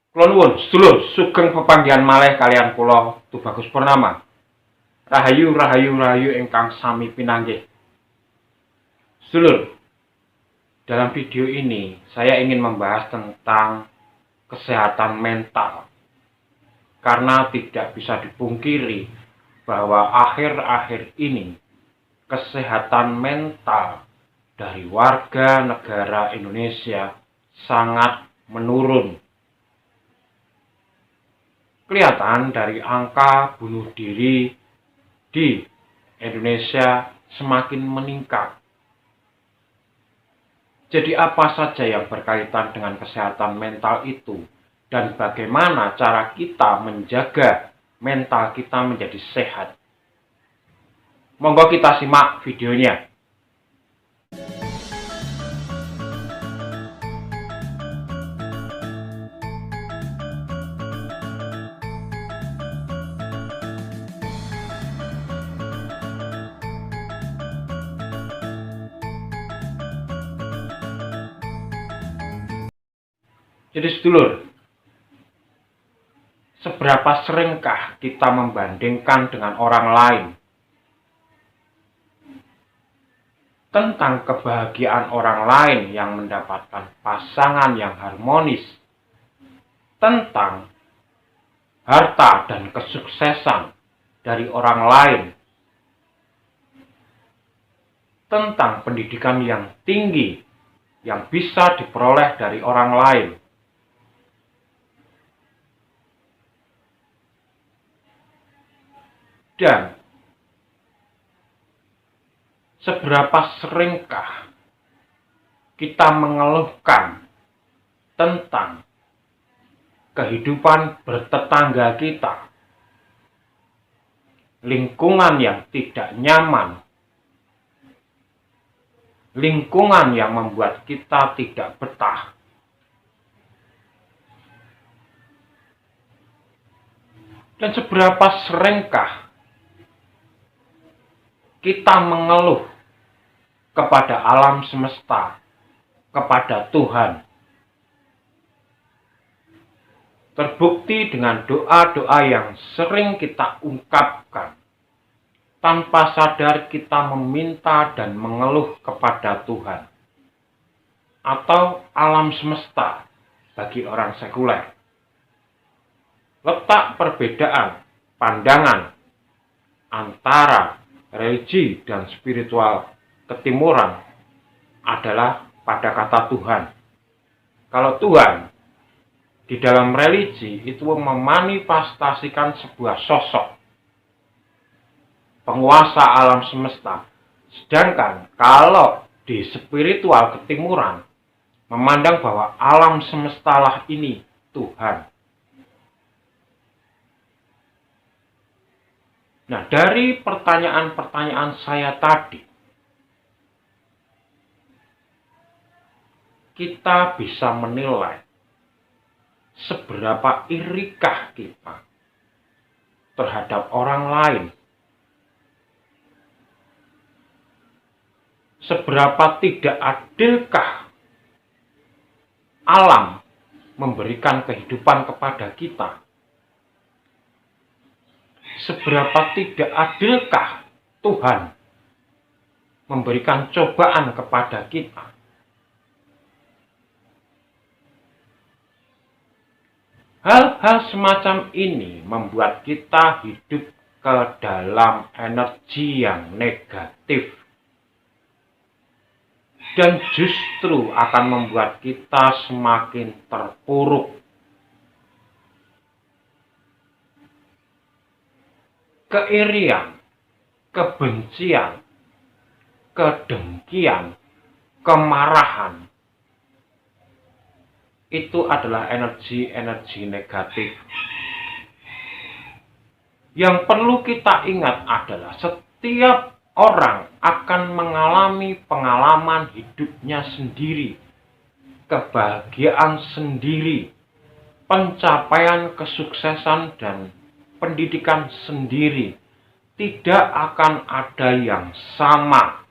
Kula nuwun sedulur sugeng pepanggihan malih kalian kula Tubagus Purnama. Rahayu rahayu rahayu ingkang sami pinanggih. Sedulur, dalam video ini saya ingin membahas tentang kesehatan mental. Karena tidak bisa dipungkiri bahwa akhir-akhir ini kesehatan mental dari warga negara Indonesia sangat menurun. Kelihatan dari angka bunuh diri di Indonesia semakin meningkat. Jadi apa saja yang berkaitan dengan kesehatan mental itu? Dan bagaimana cara kita menjaga mental kita menjadi sehat? Monggo kita simak videonya. Jadi sedulur, seberapa seringkah kita membandingkan dengan orang lain tentang kebahagiaan orang lain yang mendapatkan pasangan yang harmonis, tentang harta dan kesuksesan dari orang lain, tentang pendidikan yang tinggi yang bisa diperoleh dari orang lain. Dan seberapa seringkah kita mengeluhkan tentang kehidupan bertetangga kita, lingkungan yang tidak nyaman, lingkungan yang membuat kita tidak betah. Dan seberapa seringkah kita mengeluh kepada alam semesta, kepada Tuhan. Terbukti dengan doa-doa yang sering kita ungkapkan. Tanpa sadar kita meminta dan mengeluh kepada Tuhan. Atau alam semesta bagi orang sekuler. Letak perbedaan pandangan antara religi dan spiritual ketimuran adalah pada kata Tuhan. Kalau Tuhan di dalam religi itu memanifestasikan sebuah sosok penguasa alam semesta. Sedangkan kalau di spiritual ketimuran memandang bahwa alam semestalah ini Tuhan. Nah, dari pertanyaan-pertanyaan saya tadi, kita bisa menilai seberapa irikah kita terhadap orang lain. Seberapa tidak adilkah alam memberikan kehidupan kepada kita. Seberapa tidak adilkah Tuhan memberikan cobaan kepada kita. Hal-hal semacam ini membuat kita hidup ke dalam energi yang negatif. Dan justru akan membuat kita semakin terpuruk. Keirian, kebencian, kedengkian, kemarahan, itu adalah energi-energi negatif. Yang perlu kita ingat adalah setiap orang akan mengalami pengalaman hidupnya sendiri, kebahagiaan sendiri, pencapaian kesuksesan dan pendidikan sendiri. Tidak akan ada yang sama.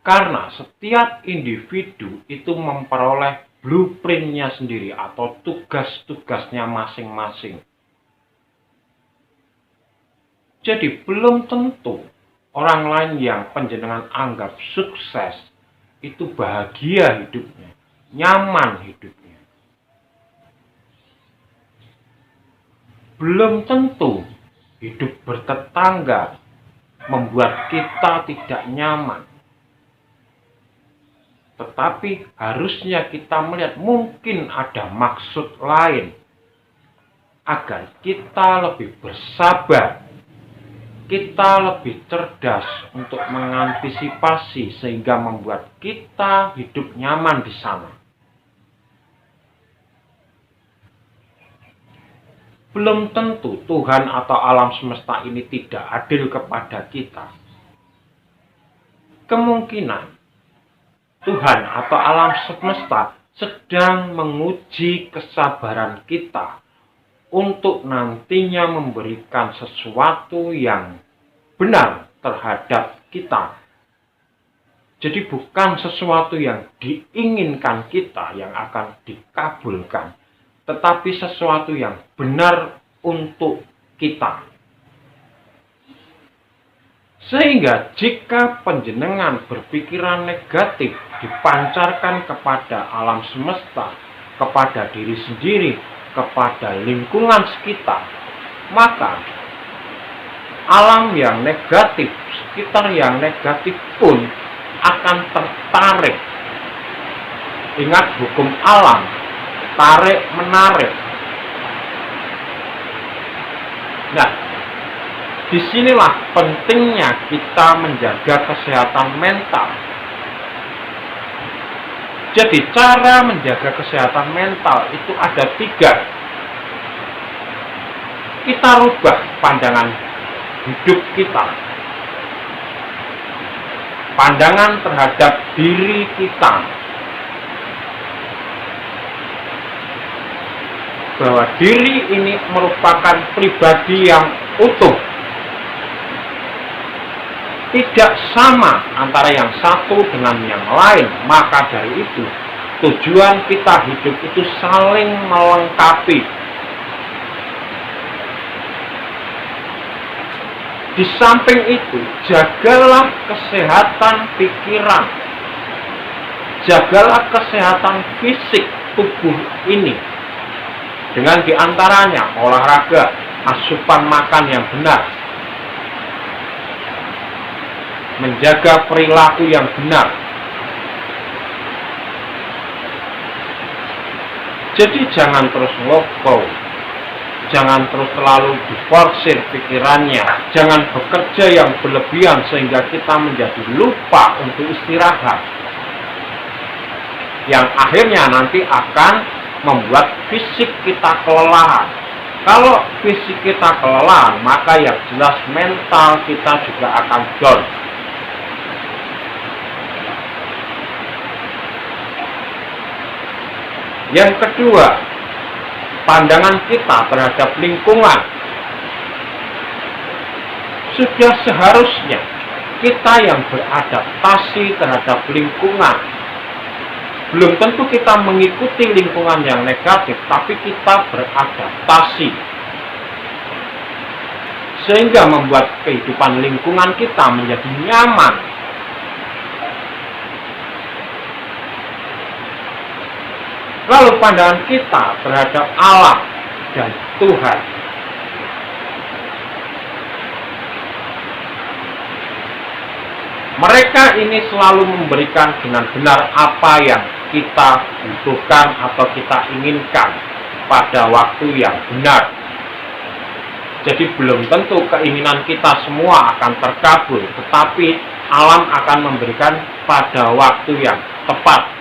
Karena setiap individu itu memperoleh blueprintnya sendiri atau tugas-tugasnya masing-masing. Jadi belum tentu orang lain yang panjenengan anggap sukses itu bahagia hidupnya, nyaman hidupnya. Belum tentu hidup bertetangga membuat kita tidak nyaman. Tetapi harusnya kita melihat mungkin ada maksud lain agar kita lebih bersabar, kita lebih cerdas untuk mengantisipasi sehingga membuat kita hidup nyaman di sana. Belum tentu Tuhan atau alam semesta ini tidak adil kepada kita. Kemungkinan Tuhan atau alam semesta sedang menguji kesabaran kita untuk nantinya memberikan sesuatu yang benar terhadap kita. Jadi bukan sesuatu yang diinginkan kita yang akan dikabulkan, tetapi sesuatu yang benar untuk kita. Sehingga jika panjenengan berpikiran negatif dipancarkan kepada alam semesta, kepada diri sendiri, kepada lingkungan sekitar, maka alam yang negatif, sekitar yang negatif pun akan tertarik. Ingat hukum alam, tarik-menarik. Nah, disinilah pentingnya kita menjaga kesehatan mental. Jadi cara menjaga kesehatan mental itu ada 3. Kita rubah pandangan hidup kita. Pandangan terhadap diri kita. Bahwa diri ini merupakan pribadi yang utuh. Tidak sama antara yang satu dengan yang lain. Maka dari itu, tujuan kita hidup itu saling melengkapi. Di samping itu, jagalah kesehatan pikiran. Jagalah kesehatan fisik tubuh ini. Dengan diantaranya olahraga, asupan makan yang benar, menjaga perilaku yang benar. Jadi jangan terus ngobrol, jangan terus terlalu diforsir pikirannya, jangan bekerja yang berlebihan sehingga kita menjadi lupa untuk istirahat, yang akhirnya nanti akan membuat fisik kita kelelahan. Kalau fisik kita kelelahan, maka yang jelas mental kita juga akan down. Yang kedua, pandangan kita terhadap lingkungan. Sudah seharusnya kita yang beradaptasi terhadap lingkungan. Belum tentu kita mengikuti lingkungan yang negatif, tapi kita beradaptasi. Sehingga membuat kehidupan lingkungan kita menjadi nyaman. Lalu pandangan kita terhadap alam dan Tuhan. Mereka ini selalu memberikan dengan benar apa yang kita butuhkan atau kita inginkan pada waktu yang benar. Jadi belum tentu keinginan kita semua akan terkabul, tetapi alam akan memberikan pada waktu yang tepat.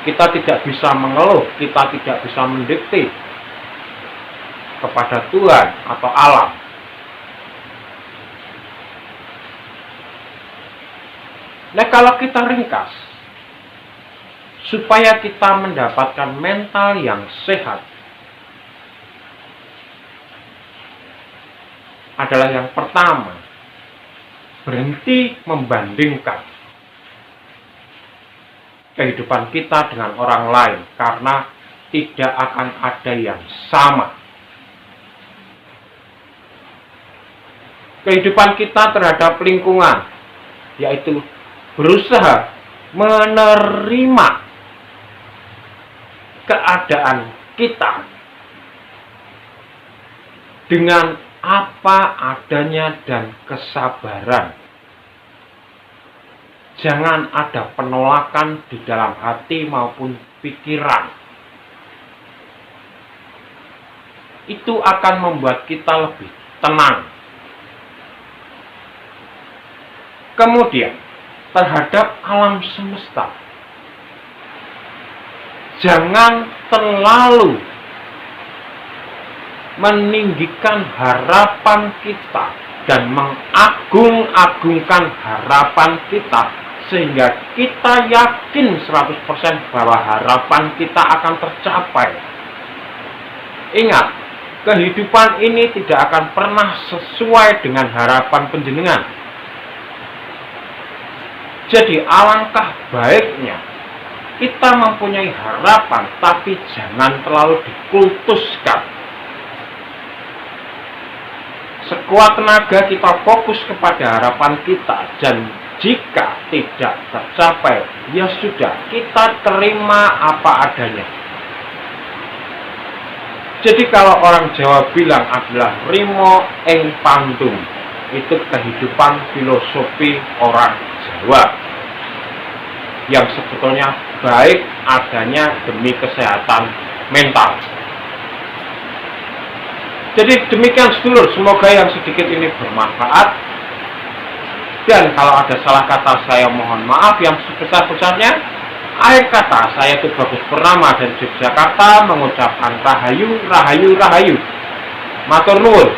Kita tidak bisa mengeluh, kita tidak bisa mendikte kepada Tuhan atau alam. Nah, kalau kita ringkas, supaya kita mendapatkan mental yang sehat, adalah yang pertama, berhenti membandingkan. kehidupan kita dengan orang lain, karena tidak akan ada yang sama. Kehidupan kita terhadap lingkungan, yaitu berusaha menerima keadaan kita dengan apa adanya dan kesabaran. Jangan ada penolakan di dalam hati maupun pikiran. Itu akan membuat kita lebih tenang. Kemudian, terhadap alam semesta, jangan terlalu meninggikan harapan kita dan mengagung-agungkan harapan kita, sehingga kita yakin 100% bahwa harapan kita akan tercapai. Ingat, kehidupan ini tidak akan pernah sesuai dengan harapan panjenengan. Jadi alangkah baiknya kita mempunyai harapan, tapi jangan terlalu dikultuskan. Sekuat tenaga kita fokus kepada harapan kita, dan jika tidak tercapai, ya sudah, kita terima apa adanya. Jadi kalau orang Jawa bilang adalah rimo ing pandum, itu kehidupan filosofi orang Jawa yang sebetulnya baik adanya demi kesehatan mental. Jadi demikian sedulur, semoga yang sedikit ini bermanfaat, dan kalau ada salah kata saya mohon maaf yang sebesar-besarnya. Akhir kata, saya itu Bagus Purnama dari Yogyakarta mengucapkan rahayu, rahayu, rahayu. Matur nuwun.